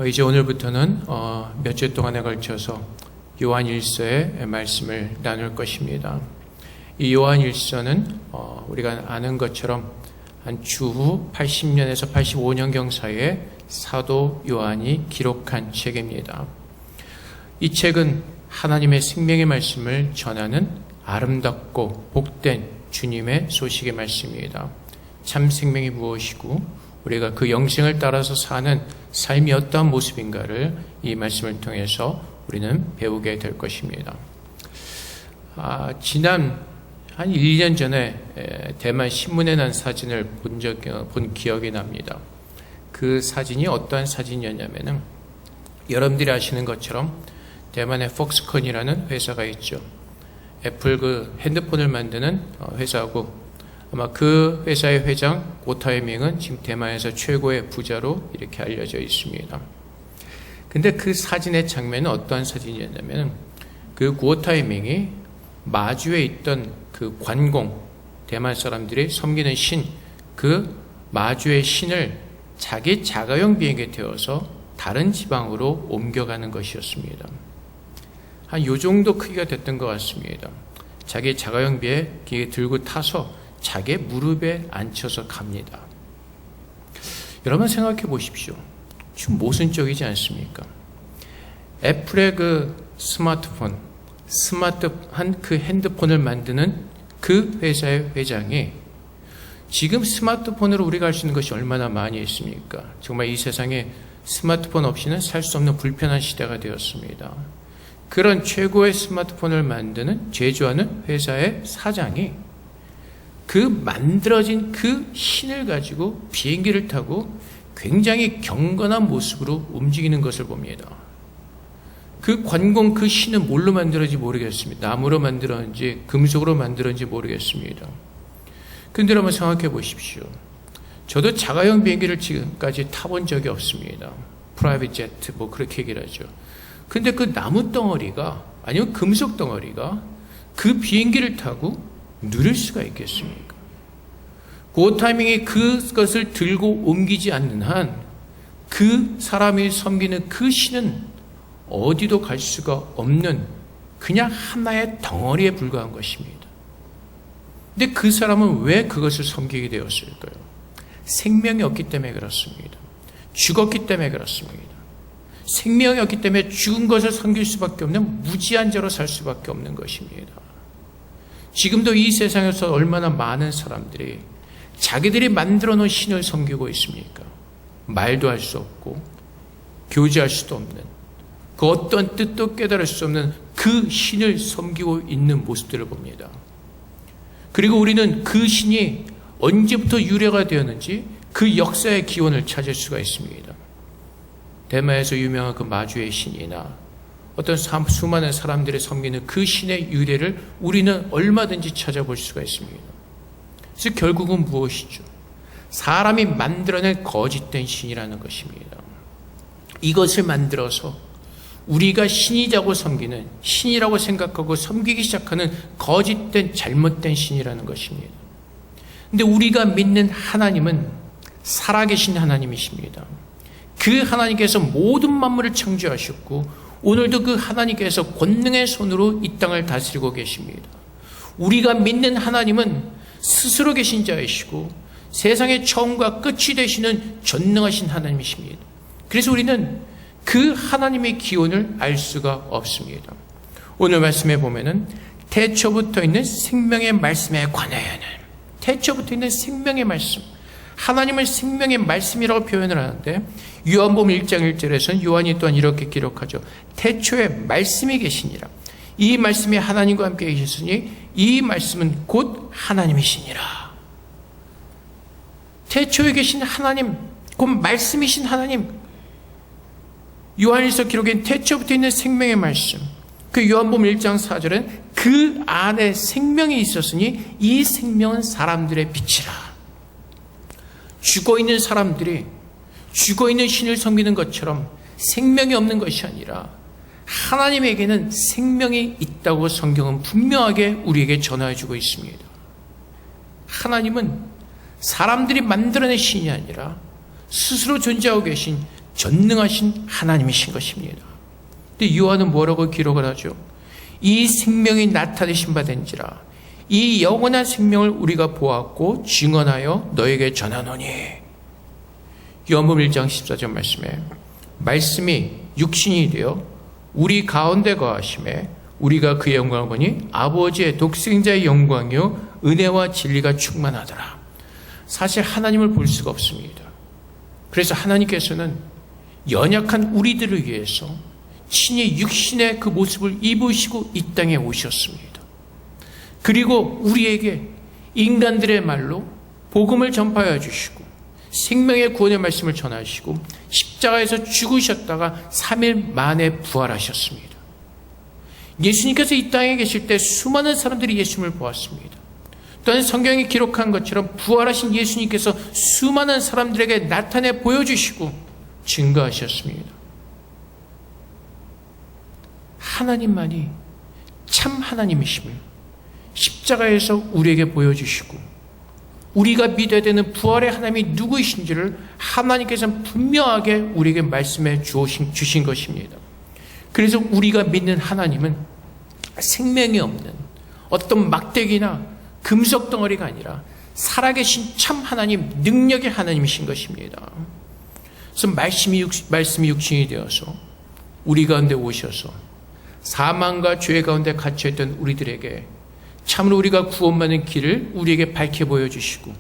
이제 오늘부터는 몇 주 동안에 걸쳐서 요한일서의 말씀을 나눌 것입니다. 이 요한일서는 우리가 아는 것처럼 한 주후 80년에서 85년경 사이에 사도 요한이 기록한 책입니다. 이 책은 하나님의 생명의 말씀을 전하는 아름답고 복된 주님의 소식의 말씀입니다. 참 생명이 무엇이고 우리가 그 영생을 따라서 사는 삶이 어떠한 모습인가를 이 말씀을 통해서 우리는 배우게 될 것입니다. 지난 한 1년 전에 대만 신문에 난 사진을 본 기억이 납니다. 그 사진이 어떠한 사진이었냐면은 여러분들이 아시는 것처럼 대만의 폭스콘이라는 회사가 있죠. 애플 그 핸드폰을 만드는 회사고 아마 그 회사의 회장 고타이밍은 지금 대만에서 최고의 부자로 이렇게 알려져 있습니다. 근데 그 사진의 장면은 어떠한 사진이었냐면 그 고타이밍이 마주에 있던 그 관공, 대만 사람들이 섬기는 신, 그 마주의 신을 자기 자가용 비행기에 태워서 다른 지방으로 옮겨가는 것이었습니다. 한 요 정도 크기가 됐던 것 같습니다. 자기 자가용 비행기에 들고 타서 자기 무릎에 앉혀서 갑니다. 여러분 생각해 보십시오. 좀 모순적이지 않습니까? 애플의 그 스마트한 그 핸드폰을 만드는 그 회사의 회장이 지금 스마트폰으로 우리가 할 수 있는 것이 얼마나 많이 있습니까? 정말 이 세상에 스마트폰 없이는 살 수 없는 불편한 시대가 되었습니다. 그런 최고의 스마트폰을 만드는, 제조하는 회사의 사장이 그 만들어진 그 신을 가지고 비행기를 타고 굉장히 경건한 모습으로 움직이는 것을 봅니다. 그 관공, 그 신은 뭘로 만들어진지 모르겠습니다. 나무로 만들었는지 금속으로 만들었는지 모르겠습니다. 근데 한번 생각해 보십시오. 저도 자가용 비행기를 지금까지 타본 적이 없습니다. 프라이빗 제트 뭐 그렇게 얘기를 하죠. 근데 그 나무 덩어리가 아니면 금속 덩어리가 그 비행기를 타고 누릴 수가 있겠습니까? 그 타이밍에 그것을 들고 옮기지 않는 한 그 사람이 섬기는 그 신은 어디도 갈 수가 없는 그냥 하나의 덩어리에 불과한 것입니다. 근데 그 사람은 왜 그것을 섬기게 되었을까요? 생명이 없기 때문에 그렇습니다. 죽었기 때문에 그렇습니다. 생명이 없기 때문에 죽은 것을 섬길 수밖에 없는 무지한 자로 살 수밖에 없는 것입니다. 지금도 이 세상에서 얼마나 많은 사람들이 자기들이 만들어 놓은 신을 섬기고 있습니까? 말도 할 수 없고 교제할 수도 없는 그 어떤 뜻도 깨달을 수 없는 그 신을 섬기고 있는 모습들을 봅니다. 그리고 우리는 그 신이 언제부터 유래가 되었는지 그 역사의 기원을 찾을 수가 있습니다. 대만에서 유명한 그 마주의 신이나 어떤 수많은 사람들이 섬기는 그 신의 유래를 우리는 얼마든지 찾아볼 수가 있습니다. 그래서 결국은 무엇이죠? 사람이 만들어낸 거짓된 신이라는 것입니다. 이것을 만들어서 우리가 신이라고 섬기는, 신이라고 생각하고 섬기기 시작하는 거짓된 잘못된 신이라는 것입니다. 근데 우리가 믿는 하나님은 살아계신 하나님이십니다. 그 하나님께서 모든 만물을 창조하셨고 오늘도 그 하나님께서 권능의 손으로 이 땅을 다스리고 계십니다. 우리가 믿는 하나님은 스스로 계신 자이시고 세상의 처음과 끝이 되시는 전능하신 하나님이십니다. 그래서 우리는 그 하나님의 기원을 알 수가 없습니다. 오늘 말씀에 보면은 태초부터 있는 생명의 말씀에 관하여는, 태초부터 있는 생명의 말씀, 하나님을 생명의 말씀이라고 표현을 하는데 요한복음 1장 1절에서는 요한이 또한 이렇게 기록하죠. 태초에 말씀이 계시니라. 이 말씀이 하나님과 함께 계셨으니 이 말씀은 곧 하나님이시니라. 태초에 계신 하나님, 곧 말씀이신 하나님. 요한일서 기록엔 태초부터 있는 생명의 말씀. 그 요한복음 1장 4절은 그 안에 생명이 있었으니 이 생명은 사람들의 빛이라. 죽어있는 사람들이 죽어있는 신을 섬기는 것처럼 생명이 없는 것이 아니라 하나님에게는 생명이 있다고 성경은 분명하게 우리에게 전해주고 있습니다. 하나님은 사람들이 만들어낸 신이 아니라 스스로 존재하고 계신 전능하신 하나님이신 것입니다. 근데 요한은 뭐라고 기록을 하죠? 이 생명이 나타내신 바 된지라 이 영원한 생명을 우리가 보았고 증언하여 너에게 전하노니. 요한복음 1장 14절 말씀에 말씀이 육신이 되어 우리 가운데 거하심에 우리가 그의 영광을 보니 아버지의 독생자의 영광이요 은혜와 진리가 충만하더라. 사실 하나님을 볼 수가 없습니다. 그래서 하나님께서는 연약한 우리들을 위해서 친히 육신의 그 모습을 입으시고 이 땅에 오셨습니다. 그리고 우리에게 인간들의 말로 복음을 전파해 주시고 생명의 구원의 말씀을 전하시고 십자가에서 죽으셨다가 3일 만에 부활하셨습니다. 예수님께서 이 땅에 계실 때 수많은 사람들이 예수님을 보았습니다. 또한 성경이 기록한 것처럼 부활하신 예수님께서 수많은 사람들에게 나타내 보여주시고 증거하셨습니다. 하나님만이 참 하나님이심을 십자가에서 우리에게 보여주시고 우리가 믿어야 되는 부활의 하나님이 누구이신지를 하나님께서는 분명하게 우리에게 말씀해 주신 것입니다. 그래서 우리가 믿는 하나님은 생명이 없는 어떤 막대기나 금속 덩어리가 아니라 살아계신 참 하나님, 능력의 하나님이신 것입니다. 그래서 말씀이 육신이 되어서 우리 가운데 오셔서 사망과 죄 가운데 갇혀있던 우리들에게 참으로 우리가 구원받는 길을 우리에게 밝혀 보여주시고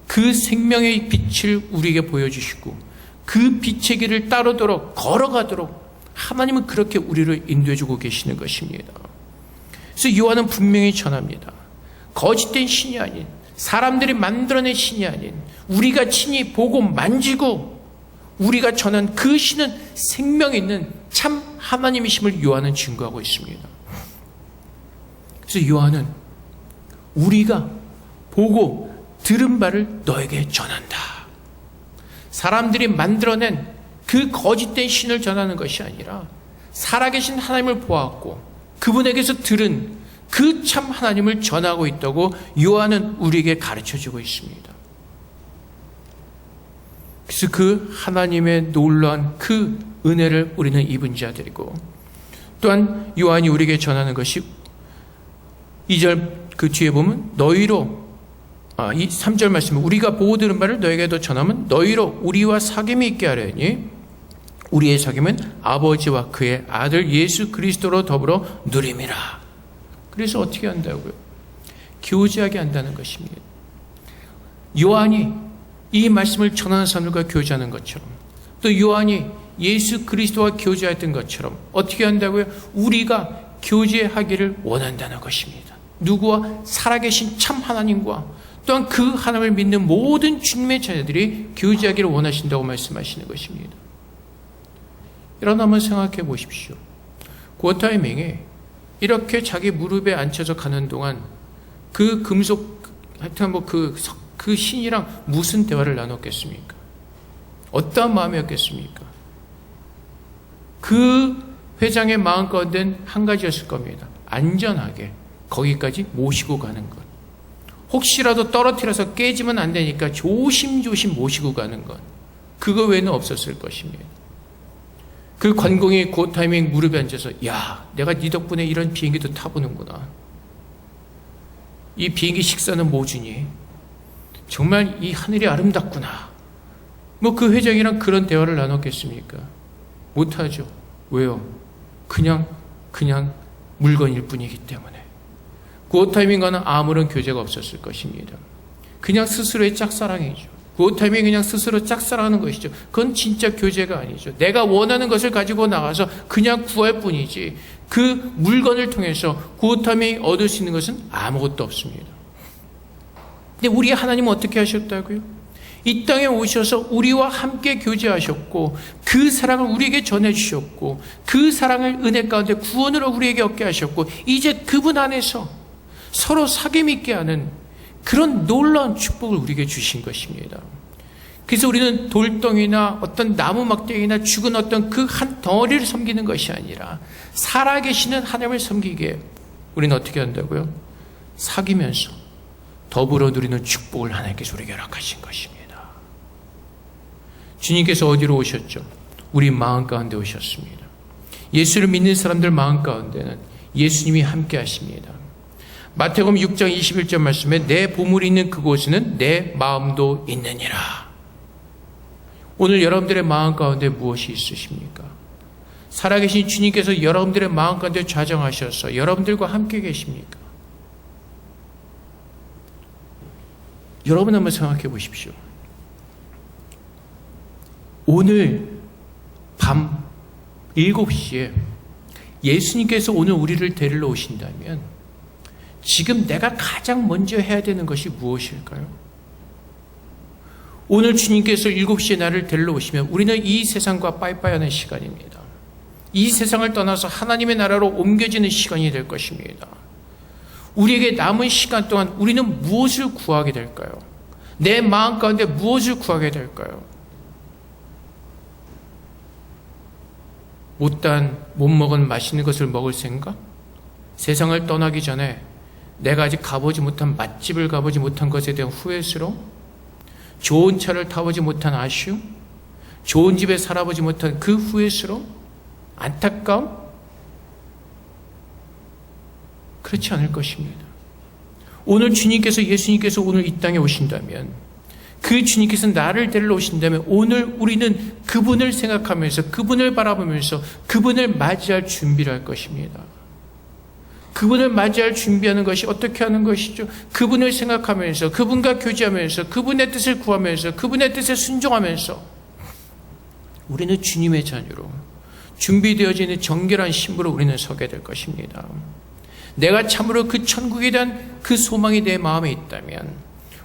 그 생명의 빛을 우리에게 보여주시고 그 빛의 길을 따르도록 걸어가도록 하나님은 그렇게 우리를 인도해주고 계시는 것입니다. 그래서 요한은 분명히 전합니다. 거짓된 신이 아닌 사람들이 만들어낸 신이 아닌 우리가 친히 보고 만지고 우리가 전한 그 신은 생명 있는 참 하나님이심을 요한은 증거하고 있습니다. 그래서 요한은 우리가 보고 들은 바를 너에게 전한다. 사람들이 만들어낸 그 거짓된 신을 전하는 것이 아니라 살아계신 하나님을 보았고 그분에게서 들은 그 참 하나님을 전하고 있다고 요한은 우리에게 가르쳐주고 있습니다. 그래서 그 하나님의 놀라운 그 은혜를 우리는 입은 자들이고 또한 요한이 우리에게 전하는 것이 2절 그 뒤에 보면 너희로 이 3절 말씀은 우리가 보고 들은 바를 너에게도 전하면 너희로 우리와 사귐이 있게 하려니 우리의 사귐은 아버지와 그의 아들 예수 그리스도로 더불어 누림이라. 그래서 어떻게 한다고요? 교제하게 한다는 것입니다. 요한이 이 말씀을 전하는 사람들과 교제하는 것처럼 또 요한이 예수 그리스도와 교제했던 것처럼 어떻게 한다고요? 우리가 교제하기를 원한다는 것입니다. 누구와? 살아계신 참 하나님과 또한 그 하나님을 믿는 모든 주님의 자녀들이 교제하기를 원하신다고 말씀하시는 것입니다. 여러분 한번 생각해 보십시오. 그 타이밍에 이렇게 자기 무릎에 앉혀서 가는 동안 그 금속 하여튼 그 신이랑 무슨 대화를 나눴겠습니까? 어떠한 마음이었겠습니까? 그 회장의 마음 가운데는 한 가지였을 겁니다. 안전하게 거기까지 모시고 가는 것. 혹시라도 떨어뜨려서 깨지면 안 되니까 조심조심 모시고 가는 것. 그거 외에는 없었을 것입니다. 그 관공이 그 타이밍 무릎에 앉아서 야, 내가 네 덕분에 이런 비행기도 타보는구나. 이 비행기 식사는 뭐 주니? 정말 이 하늘이 아름답구나. 뭐 그 회장이랑 그런 대화를 나눴겠습니까? 못하죠. 왜요? 그냥 물건일 뿐이기 때문에. 그 타이밍과는 아무런 교제가 없었을 것입니다. 그냥 스스로의 짝사랑이죠. 그 타이밍에 그냥 스스로 짝사랑하는 것이죠. 그건 진짜 교제가 아니죠. 내가 원하는 것을 가지고 나가서 그냥 구할 뿐이지 그 물건을 통해서 그 타이밍에 얻을 수 있는 것은 아무것도 없습니다. 근데 우리 하나님은 어떻게 하셨다고요? 이 땅에 오셔서 우리와 함께 교제하셨고 그 사랑을 우리에게 전해주셨고 그 사랑을 은혜 가운데 구원으로 우리에게 얻게 하셨고 이제 그분 안에서 서로 사귐 있게 하는 그런 놀라운 축복을 우리에게 주신 것입니다. 그래서 우리는 돌덩이나 어떤 나무 막대기나 죽은 어떤 그 한 덩어리를 섬기는 것이 아니라 살아계시는 하나님을 섬기기에 우리는 어떻게 한다고요? 사귀면서 더불어 누리는 축복을 하나님께서 우리에게 허락하신 것입니다. 주님께서 어디로 오셨죠? 우리 마음 가운데 오셨습니다. 예수를 믿는 사람들 마음 가운데는 예수님이 함께 하십니다. 마태복음 6장 21절 말씀에 내 보물이 있는 그곳에는 내 마음도 있느니라. 오늘 여러분들의 마음 가운데 무엇이 있으십니까? 살아계신 주님께서 여러분들의 마음 가운데 좌정하셔서 여러분들과 함께 계십니까? 여러분 한번 생각해 보십시오. 오늘 밤 7시에 예수님께서 오늘 우리를 데리러 오신다면 지금 내가 가장 먼저 해야 되는 것이 무엇일까요? 오늘 주님께서 7시에 나를 데리러 오시면 우리는 이 세상과 빠이빠이하는 시간입니다. 이 세상을 떠나서 하나님의 나라로 옮겨지는 시간이 될 것입니다. 우리에게 남은 시간 동안 우리는 무엇을 구하게 될까요? 내 마음 가운데 무엇을 구하게 될까요? 못 먹은 맛있는 것을 먹을 생각? 세상을 떠나기 전에 내가 아직 가보지 못한 맛집을 가보지 못한 것에 대한 후회스러움? 좋은 차를 타보지 못한 아쉬움? 좋은 집에 살아보지 못한 그 후회스러움? 안타까움? 그렇지 않을 것입니다. 오늘 예수님께서 오늘 이 땅에 오신다면, 그 주님께서 나를 데리러 오신다면 오늘 우리는 그분을 생각하면서, 그분을 바라보면서 그분을 맞이할 준비를 할 것입니다. 그분을 맞이할 준비하는 것이 어떻게 하는 것이죠? 그분을 생각하면서, 그분과 교제하면서, 그분의 뜻을 구하면서, 그분의 뜻에 순종하면서 우리는 주님의 자녀로 준비되어져 있는 정결한 신부로 우리는 서게 될 것입니다. 내가 참으로 그 천국에 대한 그 소망이 내 마음에 있다면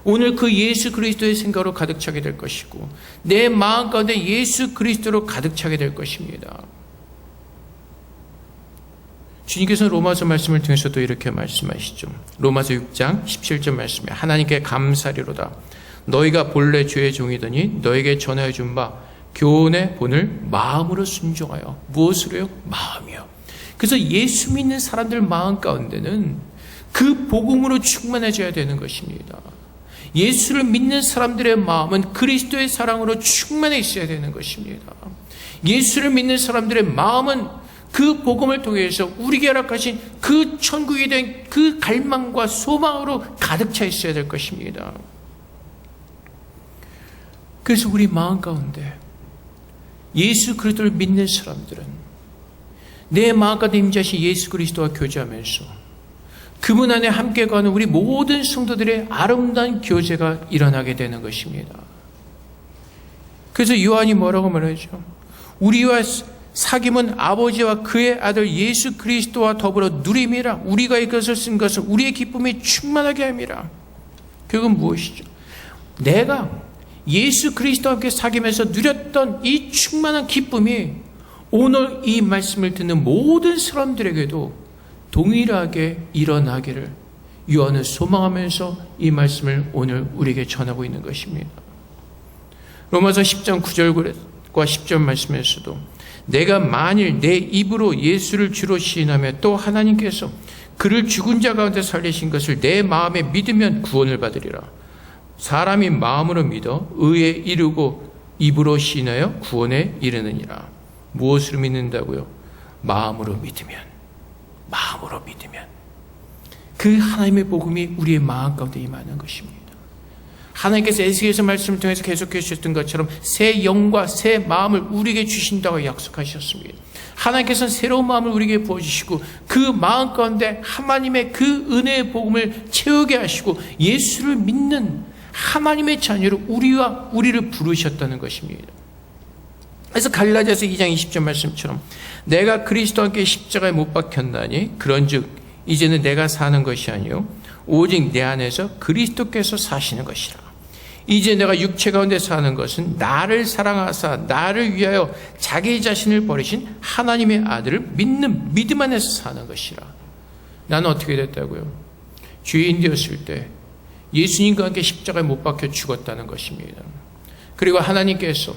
오늘 그 예수 그리스도의 생각으로 가득 차게 될 것이고, 내 마음 가운데 예수 그리스도로 가득 차게 될 것입니다. 주님께서는 로마서 말씀을 통해서도 이렇게 말씀하시죠. 로마서 6장 17절 말씀에 하나님께 감사리로다. 너희가 본래 죄의 종이더니 너에게 전하여 준 바 교훈의 본을 마음으로 순종하여. 무엇으로요? 마음이요. 그래서 예수 믿는 사람들 마음 가운데는 그 복음으로 충만해져야 되는 것입니다. 예수를 믿는 사람들의 마음은 그리스도의 사랑으로 충만해 있어야 되는 것입니다. 예수를 믿는 사람들의 마음은 그 복음을 통해서 우리에게 허락하신 그 천국에 대한 그 갈망과 소망으로 가득 차 있어야 될 것입니다. 그래서 우리 마음 가운데 예수 그리스도를 믿는 사람들은 내 마음 가운데 임재하신 예수 그리스도와 교제하면서 그분 안에 함께 가는 우리 모든 성도들의 아름다운 교제가 일어나게 되는 것입니다. 그래서 요한이 뭐라고 말하죠? 우리와 사귐은 아버지와 그의 아들 예수 그리스도와 더불어 누림이라. 우리가 이것을 쓴 것은 우리의 기쁨이 충만하게 함이라. 그건 무엇이죠? 내가 예수 그리스도와 함께 사귐에서 누렸던 이 충만한 기쁨이 오늘 이 말씀을 듣는 모든 사람들에게도 동일하게 일어나기를 요한은 소망하면서 이 말씀을 오늘 우리에게 전하고 있는 것입니다. 로마서 10장 9절과 10절 말씀에서도 내가 만일 내 입으로 예수를 주로 시인하며 또 하나님께서 그를 죽은 자 가운데 살리신 것을 내 마음에 믿으면 구원을 받으리라. 사람이 마음으로 믿어 의에 이르고 입으로 시인하여 구원에 이르느니라. 무엇으로 믿는다고요? 마음으로 믿으면. 마음으로 믿으면 그 하나님의 복음이 우리의 마음 가운데 임하는 것입니다. 하나님께서 에스겔서 말씀을 통해서 계속해 주셨던 것처럼 새 영과 새 마음을 우리에게 주신다고 약속하셨습니다. 하나님께서는 새로운 마음을 우리에게 부어주시고 그 마음 가운데 하나님의 그 은혜의 복음을 채우게 하시고 예수를 믿는 하나님의 자녀로 우리를 부르셨다는 것입니다. 그래서 갈라디아서 2장 20절 말씀처럼 내가 그리스도와 함께 십자가에 못 박혔나니 그런즉 이제는 내가 사는 것이 아니요 오직 내 안에서 그리스도께서 사시는 것이라. 이제 내가 육체 가운데 사는 것은 나를 사랑하사 나를 위하여 자기 자신을 버리신 하나님의 아들을 믿는 믿음 안에서 사는 것이라. 나는 어떻게 됐다고요? 죄인 되었을 때 예수님과 함께 십자가에 못 박혀 죽었다는 것입니다. 그리고 하나님께서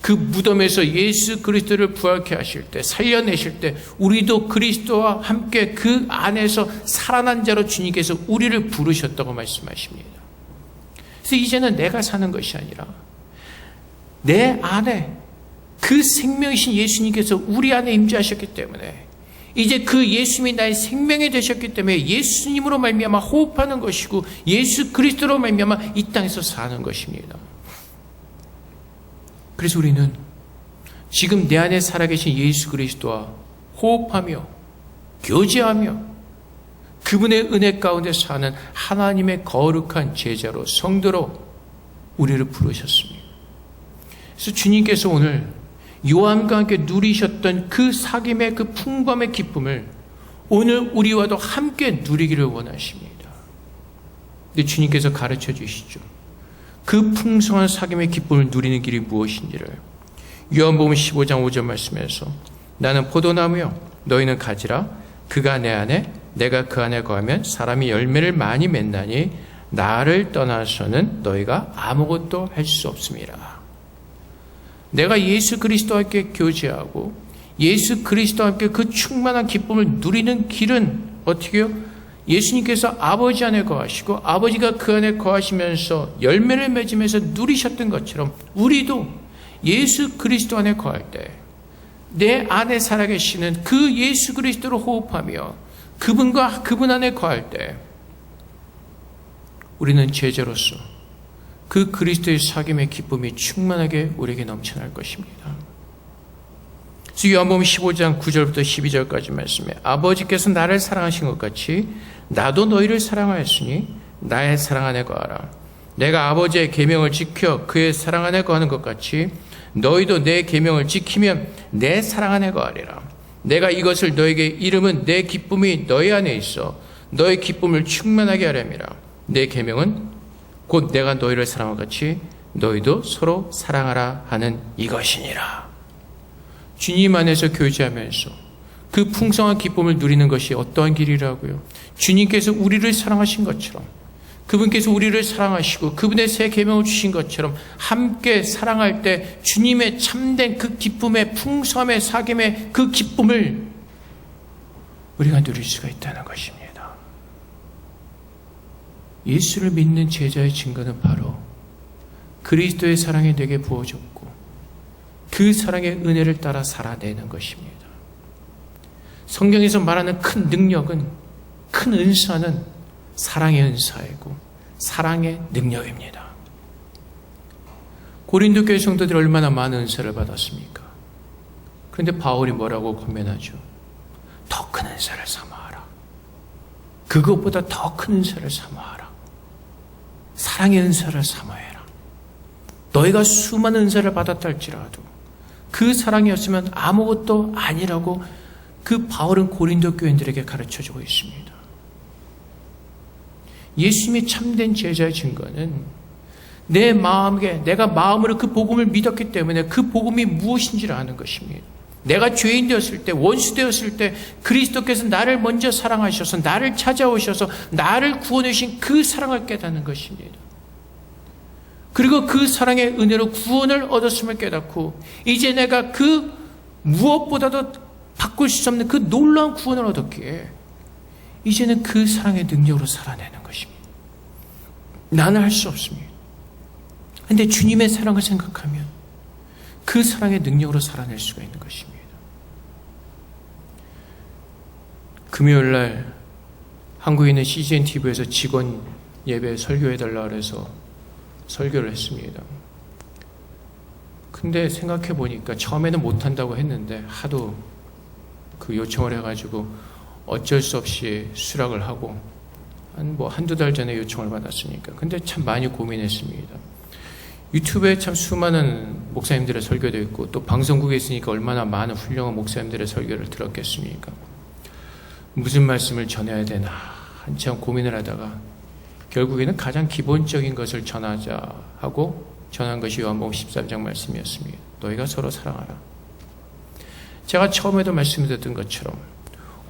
그 무덤에서 예수 그리스도를 부활케 하실 때, 살려내실 때 우리도 그리스도와 함께 그 안에서 살아난 자로 주님께서 우리를 부르셨다고 말씀하십니다. 그래서 이제는 내가 사는 것이 아니라 내 안에 그 생명이신 예수님께서 우리 안에 임재하셨기 때문에 이제 그 예수님이 나의 생명이 되셨기 때문에 예수님으로 말미암아 호흡하는 것이고 예수 그리스도로 말미암아 이 땅에서 사는 것입니다. 그래서 우리는 지금 내 안에 살아계신 예수 그리스도와 호흡하며 교제하며 그분의 은혜 가운데 사는 하나님의 거룩한 제자로 성도로 우리를 부르셨습니다. 그래서 주님께서 오늘 요한과 함께 누리셨던 그 사귐의 그 풍부함의 기쁨을 오늘 우리와도 함께 누리기를 원하십니다. 근데 주님께서 가르쳐 주시죠. 그 풍성한 사귐의 기쁨을 누리는 길이 무엇인지를 요한복음 15장 5절 말씀에서 나는 포도나무요 너희는 가지라 그가 내 안에 내가 그 안에 거하면 사람이 열매를 많이 맺나니 나를 떠나서는 너희가 아무것도 할 수 없습니다. 내가 예수 그리스도와 함께 교제하고 예수 그리스도와 함께 그 충만한 기쁨을 누리는 길은 어떻게 해요? 예수님께서 아버지 안에 거하시고 아버지가 그 안에 거하시면서 열매를 맺으면서 누리셨던 것처럼 우리도 예수 그리스도 안에 거할 때 내 안에 살아계시는 그 예수 그리스도로 호흡하며 그분과 그분 안에 거할 때 우리는 제자로서 그 그리스도의 사귐의 기쁨이 충만하게 우리에게 넘쳐날 것입니다. 그래서 요한복음 15장 9절부터 12절까지 말씀에 아버지께서 나를 사랑하신 것 같이 나도 너희를 사랑하였으니 나의 사랑 안에 거하라. 내가 아버지의 계명을 지켜 그의 사랑 안에 거하는 것 같이 너희도 내 계명을 지키면 내 사랑 안에 거하리라. 내가 이것을 너에게 이름은 내 기쁨이 너희 안에 있어 너의 기쁨을 충만하게 하려니라. 내 계명은 곧 내가 너희를 사랑한 것 같이 너희도 서로 사랑하라 하는 이것이니라. 주님 안에서 교제하면서 그 풍성한 기쁨을 누리는 것이 어떠한 길이라고요? 주님께서 우리를 사랑하신 것처럼 그분께서 우리를 사랑하시고 그분의 새 계명을 주신 것처럼 함께 사랑할 때 주님의 참된 그 기쁨의 풍성함의 사귐의 그 기쁨을 우리가 누릴 수가 있다는 것입니다. 예수를 믿는 제자의 증거는 바로 그리스도의 사랑이 내게 부어졌고 그 사랑의 은혜를 따라 살아내는 것입니다. 성경에서 말하는 큰 능력은, 큰 은사는 사랑의 은사이고 사랑의 능력입니다. 고린도 교회 성도들이 얼마나 많은 은사를 받았습니까? 그런데 바울이 뭐라고 권면하죠? 더 큰 은사를 삼아하라. 그것보다 더 큰 은사를 삼아하라. 사랑의 은사를 삼아해라. 너희가 수많은 은사를 받았다 할지라도 그 사랑이 없으면 아무것도 아니라고 그 바울은 고린도 교인들에게 가르쳐주고 있습니다. 예수님의 참된 제자의 증거는 내 마음에 내가 마음으로 그 복음을 믿었기 때문에 그 복음이 무엇인지를 아는 것입니다. 내가 죄인 되었을 때, 원수 되었을 때 그리스도께서 나를 먼저 사랑하셔서 나를 찾아오셔서 나를 구원해 주신 그 사랑을 깨닫는 것입니다. 그리고 그 사랑의 은혜로 구원을 얻었음을 깨닫고 이제 내가 그 무엇보다도 바꿀 수 없는 그 놀라운 구원을 얻었기에 이제는 그 사랑의 능력으로 살아내는 것입니다. 나는 할 수 없습니다. 그런데 주님의 사랑을 생각하면 그 사랑의 능력으로 살아낼 수가 있는 것입니다. 금요일날 한국에 있는 CGN TV에서 직원 예배 설교해달라 그래서 설교를 했습니다. 근데 생각해 보니까 처음에는 못한다고 했는데 하도 그 요청을 해가지고 어쩔 수 없이 수락을 하고 한두 달 전에 요청을 받았으니까. 근데 참 많이 고민했습니다. 유튜브에 참 수많은 목사님들의 설교도 있고 또 방송국에 있으니까 얼마나 많은 훌륭한 목사님들의 설교를 들었겠습니까? 무슨 말씀을 전해야 되나 한참 고민을 하다가 결국에는 가장 기본적인 것을 전하자 하고 전한 것이 요한복음 13장 말씀이었습니다. 너희가 서로 사랑하라. 제가 처음에도 말씀드렸던 것처럼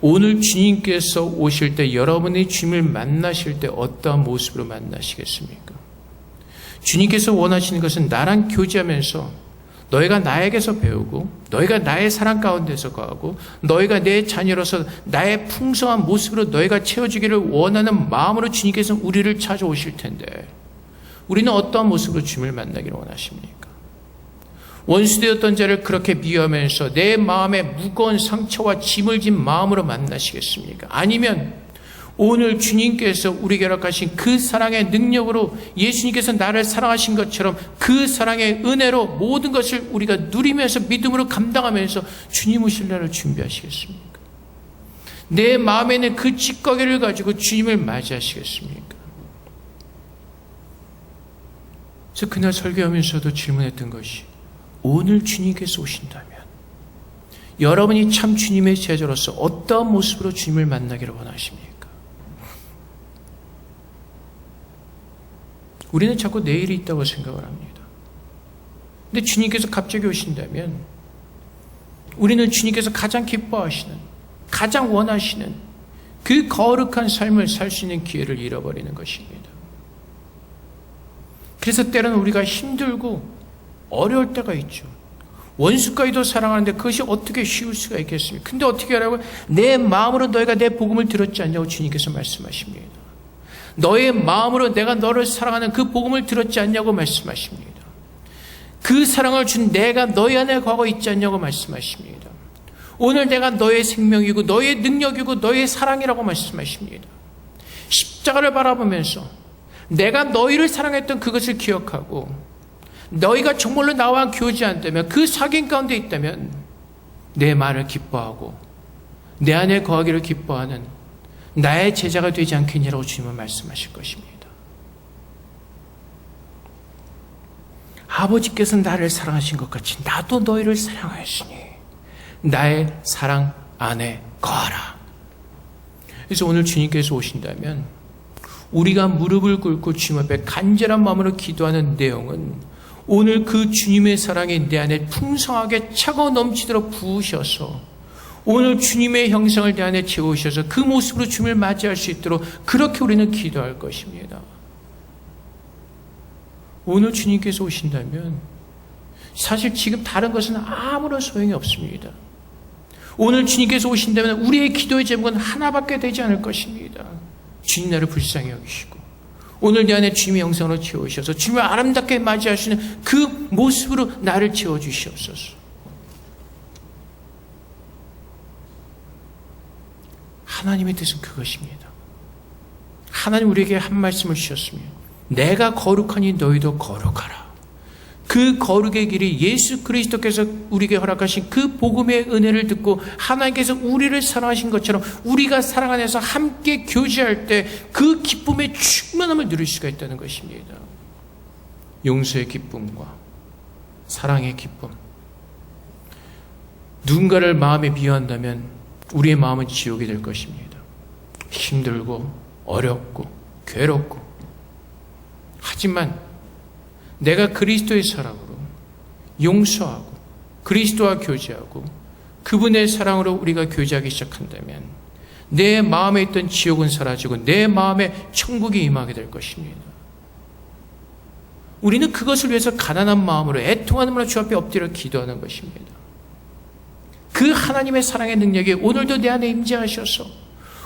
오늘 주님께서 오실 때 여러분이 주님을 만나실 때 어떠한 모습으로 만나시겠습니까? 주님께서 원하시는 것은 나랑 교제하면서 너희가 나에게서 배우고 너희가 나의 사랑 가운데서 거하고 너희가 내 자녀로서 나의 풍성한 모습으로 너희가 채워주기를 원하는 마음으로 주님께서 우리를 찾아오실 텐데 우리는 어떠한 모습으로 주님을 만나기를 원하십니까? 원수되었던 자를 그렇게 미워하면서 내 마음에 무거운 상처와 짐을 진 마음으로 만나시겠습니까? 아니면 오늘 주님께서 우리에게 허락하신 그 사랑의 능력으로 예수님께서 나를 사랑하신 것처럼 그 사랑의 은혜로 모든 것을 우리가 누리면서 믿음으로 감당하면서 주님의 신뢰를 준비하시겠습니까? 내 마음에 있는 그 찌꺼기를 가지고 주님을 맞이하시겠습니까? 그래서 그날 설교하면서도 질문했던 것이, 오늘 주님께서 오신다면 여러분이 참 주님의 제자로서 어떠한 모습으로 주님을 만나기를 원하십니까? 우리는 자꾸 내일이 있다고 생각을 합니다. 근데 주님께서 갑자기 오신다면 우리는 주님께서 가장 기뻐하시는, 가장 원하시는 그 거룩한 삶을 살 수 있는 기회를 잃어버리는 것입니다. 그래서 때로는 우리가 힘들고 어려울 때가 있죠. 원수까지도 사랑하는데 그것이 어떻게 쉬울 수가 있겠습니까? 근데 어떻게 하라고? 내 마음으로 너희가 내 복음을 들었지 않냐고 주님께서 말씀하십니다. 너의 마음으로 내가 너를 사랑하는 그 복음을 들었지 않냐고 말씀하십니다. 그 사랑을 준 내가 너희 안에 거하고 있지 않냐고 말씀하십니다. 오늘 내가 너의 생명이고 너의 능력이고 너의 사랑이라고 말씀하십니다. 십자가를 바라보면서 내가 너희를 사랑했던 그것을 기억하고 너희가 정말로 나와 교제한다면, 그 사귐 가운데 있다면 내 말을 기뻐하고 내 안에 거하기를 기뻐하는 나의 제자가 되지 않겠냐라고 주님은 말씀하실 것입니다. 아버지께서 나를 사랑하신 것 같이 나도 너희를 사랑하였으니 나의 사랑 안에 거하라. 그래서 오늘 주님께서 오신다면 우리가 무릎을 꿇고 주님 앞에 간절한 마음으로 기도하는 내용은 오늘 그 주님의 사랑이 내 안에 풍성하게 차고 넘치도록 부으셔서 오늘 주님의 형상을 내 안에 채우셔서 그 모습으로 주님을 맞이할 수 있도록 그렇게 우리는 기도할 것입니다. 오늘 주님께서 오신다면 사실 지금 다른 것은 아무런 소용이 없습니다. 오늘 주님께서 오신다면 우리의 기도의 제목은 하나밖에 되지 않을 것입니다. 주님 나를 불쌍히 여기시고 오늘 내 안에 주님의 형상으로 채우셔서 주님을 아름답게 맞이하시는 그 모습으로 나를 채워주시옵소서. 하나님의 뜻은 그것입니다. 하나님 우리에게 한 말씀을 주셨습니다. 내가 거룩하니 너희도 거룩하라. 그 거룩의 길이 예수 그리스도께서 우리에게 허락하신 그 복음의 은혜를 듣고 하나님께서 우리를 사랑하신 것처럼 우리가 사랑 안에서 함께 교제할 때 그 기쁨의 충만함을 누릴 수가 있다는 것입니다. 용서의 기쁨과 사랑의 기쁨. 누군가를 마음에 미워한다면 우리의 마음은 지옥이 될 것입니다. 힘들고 어렵고 괴롭고. 하지만 내가 그리스도의 사랑으로 용서하고 그리스도와 교제하고 그분의 사랑으로 우리가 교제하기 시작한다면 내 마음에 있던 지옥은 사라지고 내 마음에 천국이 임하게 될 것입니다. 우리는 그것을 위해서 가난한 마음으로 애통하는 마음으로 주 앞에 엎드려 기도하는 것입니다. 그 하나님의 사랑의 능력이 오늘도 내 안에 임재하셔서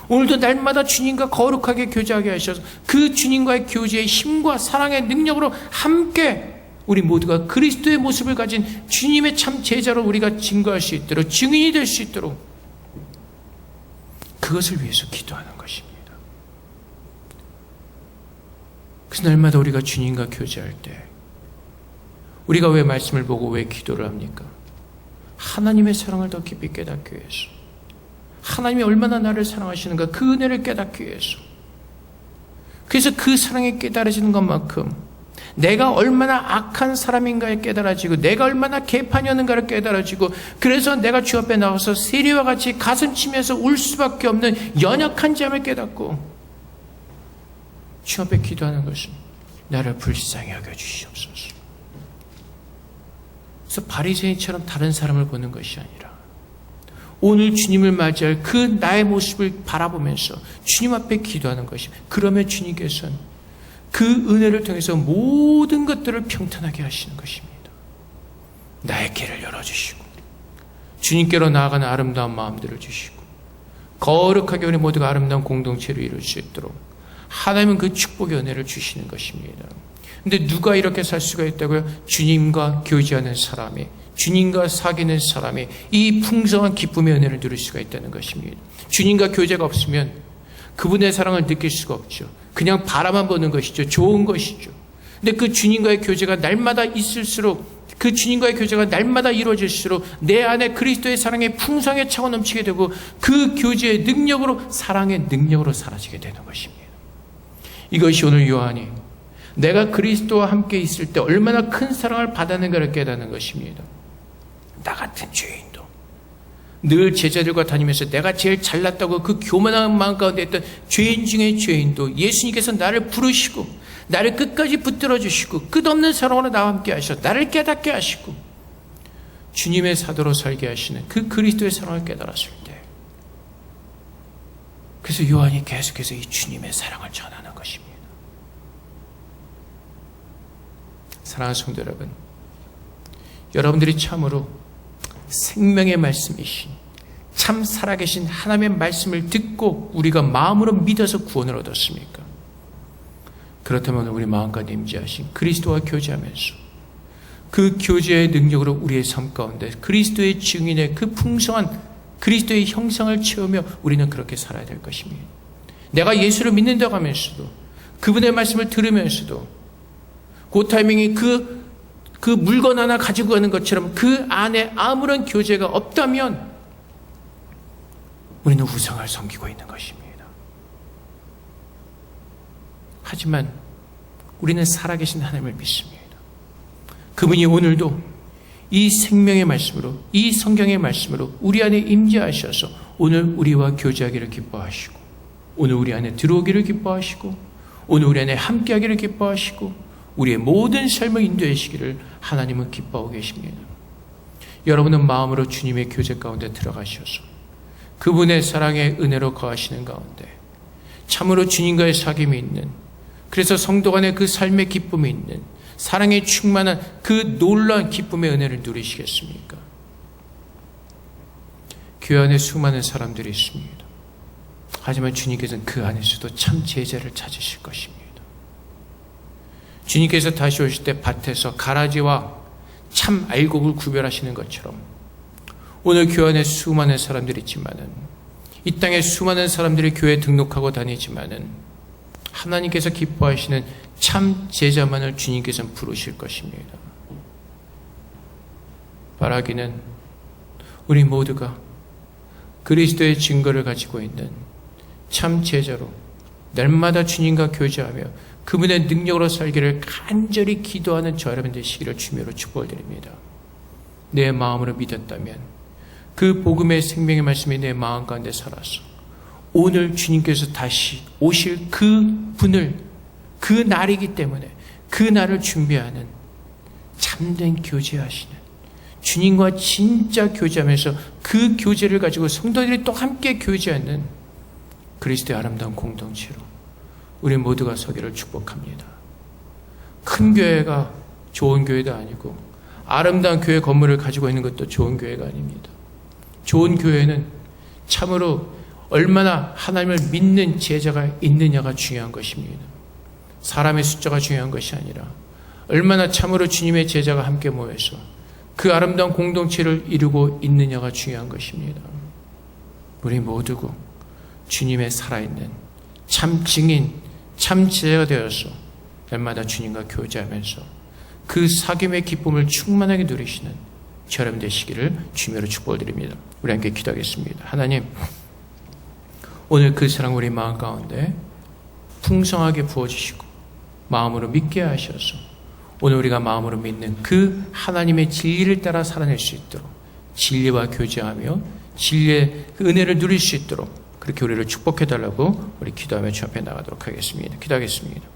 오늘도 날마다 주님과 거룩하게 교제하게 하셔서 그 주님과의 교제의 힘과 사랑의 능력으로 함께 우리 모두가 그리스도의 모습을 가진 주님의 참 제자로 우리가 증거할 수 있도록 증인이 될 수 있도록 그것을 위해서 기도하는 것입니다. 그래서 날마다 우리가 주님과 교제할 때 우리가 왜 말씀을 보고 왜 기도를 합니까? 하나님의 사랑을 더 깊이 깨닫기 위해서, 하나님이 얼마나 나를 사랑하시는가 그 은혜를 깨닫기 위해서. 그래서 그 사랑이 깨달아지는 것만큼 내가 얼마나 악한 사람인가에 깨달아지고 내가 얼마나 개판이었는가를 깨달아지고 그래서 내가 주 앞에 나와서 세리와 같이 가슴 치면서 울 수밖에 없는 연약한 점을 깨닫고 주 앞에 기도하는 것은 나를 불쌍히 여겨주시옵소서. 그래서 바리새인처럼 다른 사람을 보는 것이 아니라 오늘 주님을 맞이할 그 나의 모습을 바라보면서 주님 앞에 기도하는 것입니다. 그러면 주님께서는 그 은혜를 통해서 모든 것들을 평탄하게 하시는 것입니다. 나의 길을 열어주시고 주님께로 나아가는 아름다운 마음들을 주시고 거룩하게 우리 모두가 아름다운 공동체를 이룰 수 있도록 하나님은 그 축복의 은혜를 주시는 것입니다. 근데 누가 이렇게 살 수가 있다고요? 주님과 교제하는 사람이, 주님과 사귀는 사람이 이 풍성한 기쁨의 은혜를 누릴 수가 있다는 것입니다. 주님과 교제가 없으면 그분의 사랑을 느낄 수가 없죠. 그냥 바라만 보는 것이죠. 좋은 것이죠. 근데 그 주님과의 교제가 날마다 있을수록, 그 주님과의 교제가 날마다 이루어질수록 내 안에 그리스도의 사랑의 풍성에 차고 넘치게 되고 그 교제의 능력으로, 사랑의 능력으로 사라지게 되는 것입니다. 이것이 오늘 요한이 내가 그리스도와 함께 있을 때 얼마나 큰 사랑을 받았는가를 깨닫는 것입니다. 나 같은 죄인도, 늘 제자들과 다니면서 내가 제일 잘났다고 그 교만한 마음 가운데 있던 죄인 중에 죄인도 예수님께서 나를 부르시고 나를 끝까지 붙들어 주시고 끝없는 사랑으로 나와 함께 하셔 나를 깨닫게 하시고 주님의 사도로 살게 하시는 그 그리스도의 사랑을 깨달았을 때, 그래서 요한이 계속해서 이 주님의 사랑을 전하는 것입니다. 사랑하는 성도 여러분, 여러분들이 참으로 생명의 말씀이신, 참 살아계신 하나님의 말씀을 듣고 우리가 마음으로 믿어서 구원을 얻었습니까? 그렇다면 우리 마음과 임재하신 그리스도와 교제하면서 그 교제의 능력으로 우리의 삶 가운데 그리스도의 증인의 그 풍성한 그리스도의 형상을 채우며 우리는 그렇게 살아야 될 것입니다. 내가 예수를 믿는다고 하면서도, 그분의 말씀을 들으면서도 그 타이밍이 그 물건 하나 가지고 가는 것처럼 그 안에 아무런 교제가 없다면 우리는 우상을 섬기고 있는 것입니다. 하지만 우리는 살아계신 하나님을 믿습니다. 그분이 오늘도 이 생명의 말씀으로, 이 성경의 말씀으로 우리 안에 임재하셔서 오늘 우리와 교제하기를 기뻐하시고, 오늘 우리 안에 들어오기를 기뻐하시고, 오늘 우리 안에 함께하기를 기뻐하시고, 우리의 모든 삶을 인도하시기를 하나님은 기뻐하고 계십니다. 여러분은 마음으로 주님의 교제 가운데 들어가셔서 그분의 사랑의 은혜로 거하시는 가운데 참으로 주님과의 사귐이 있는, 그래서 성도 간의 그 삶의 기쁨이 있는, 사랑에 충만한 그 놀라운 기쁨의 은혜를 누리시겠습니까? 교회 안에 수많은 사람들이 있습니다. 하지만 주님께서는 그 안에서도 참 제자를 찾으실 것입니다. 주님께서 다시 오실 때 밭에서 가라지와 참 알곡을 구별하시는 것처럼 오늘 교회 안에 수많은 사람들이 있지만은, 이 땅에 수많은 사람들이 교회에 등록하고 다니지만은 하나님께서 기뻐하시는 참 제자만을 주님께서는 부르실 것입니다. 바라기는 우리 모두가 그리스도의 증거를 가지고 있는 참 제자로 날마다 주님과 교제하며 그분의 능력으로 살기를 간절히 기도하는 저 여러분 되시기를 주님으로 축복드립니다. 내 마음으로 믿었다면 그 복음의 생명의 말씀이 내 마음 가운데 살아서 오늘 주님께서 다시 오실 그 분을, 그 날이기 때문에 그 날을 준비하는 참된 교제하시는, 주님과 진짜 교제하면서 그 교제를 가지고 성도들이 또 함께 교제하는 그리스도의 아름다운 공동체로 우리 모두가 서기를 축복합니다. 큰 교회가 좋은 교회도 아니고 아름다운 교회 건물을 가지고 있는 것도 좋은 교회가 아닙니다. 좋은 교회는 참으로 얼마나 하나님을 믿는 제자가 있느냐가 중요한 것입니다. 사람의 숫자가 중요한 것이 아니라 얼마나 참으로 주님의 제자가 함께 모여서 그 아름다운 공동체를 이루고 있느냐가 중요한 것입니다. 우리 모두고 주님의 살아있는 참 증인, 참 제자가 되어서 날마다 주님과 교제하면서 그 사귐의 기쁨을 충만하게 누리시는 저렴 되시기를 주님으로 축복드립니다. 우리 함께 기도하겠습니다. 하나님, 오늘 그 사랑 우리 마음 가운데 풍성하게 부어주시고 마음으로 믿게 하셔서 오늘 우리가 마음으로 믿는 그 하나님의 진리를 따라 살아낼 수 있도록, 진리와 교제하며 진리의 그 은혜를 누릴 수 있도록 그렇게 우리를 축복해달라고 우리 기도하며 주 앞에 나가도록 하겠습니다. 기도하겠습니다.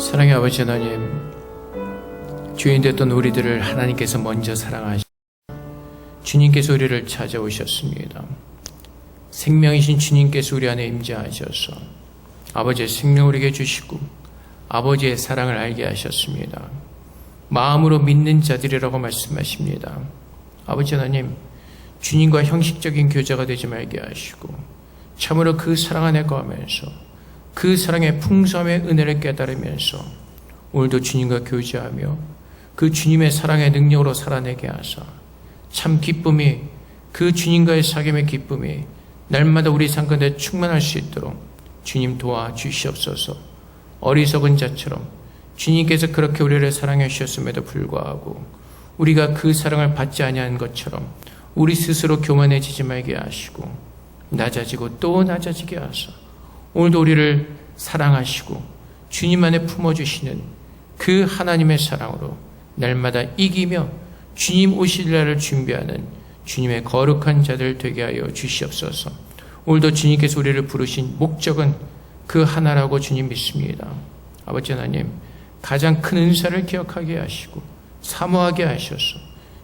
사랑의 아버지 하나님, 죄인 됐던 우리들을 하나님께서 먼저 사랑하시고 주님께서 우리를 찾아오셨습니다. 생명이신 주님께서 우리 안에 임재하셔서 아버지의 생명을 우리에게 주시고 아버지의 사랑을 알게 하셨습니다. 마음으로 믿는 자들이라고 말씀하십니다. 아버지 하나님, 주님과 형식적인 교제가 되지 말게 하시고 참으로 그 사랑 안에 거하면서 그 사랑의 풍성함의 은혜를 깨달으면서 오늘도 주님과 교제하며 그 주님의 사랑의 능력으로 살아내게 하사 참 기쁨이, 그 주님과의 사귐의 기쁨이 날마다 우리 삶 가운데 충만할 수 있도록 주님 도와주시옵소서. 어리석은 자처럼 주님께서 그렇게 우리를 사랑해 주셨음에도 불구하고 우리가 그 사랑을 받지 아니한 것처럼 우리 스스로 교만해지지 말게 하시고 낮아지고 또 낮아지게 하사 오늘도 우리를 사랑하시고 주님 안에 품어주시는 그 하나님의 사랑으로 날마다 이기며 주님 오실 날을 준비하는 주님의 거룩한 자들 되게 하여 주시옵소서. 오늘도 주님께서 우리를 부르신 목적은 그 하나라고 주님 믿습니다. 아버지 하나님, 가장 큰 은사를 기억하게 하시고 사모하게 하셔서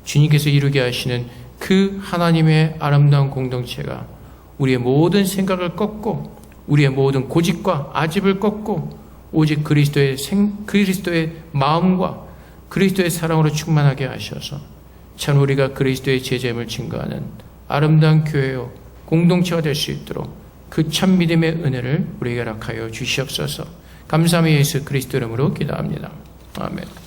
주님께서 이루게 하시는 그 하나님의 아름다운 공동체가 우리의 모든 생각을 꺾고 우리의 모든 고집과 아집을 꺾고 오직 그리스도의 마음과 그리스도의 사랑으로 충만하게 하셔서 참 우리가 그리스도의 제자임을 증거하는 아름다운 교회요 공동체가 될 수 있도록 그 참 믿음의 은혜를 우리에게 허락하여 주시옵소서. 감사하며 예수 그리스도 이름으로 기도합니다. 아멘.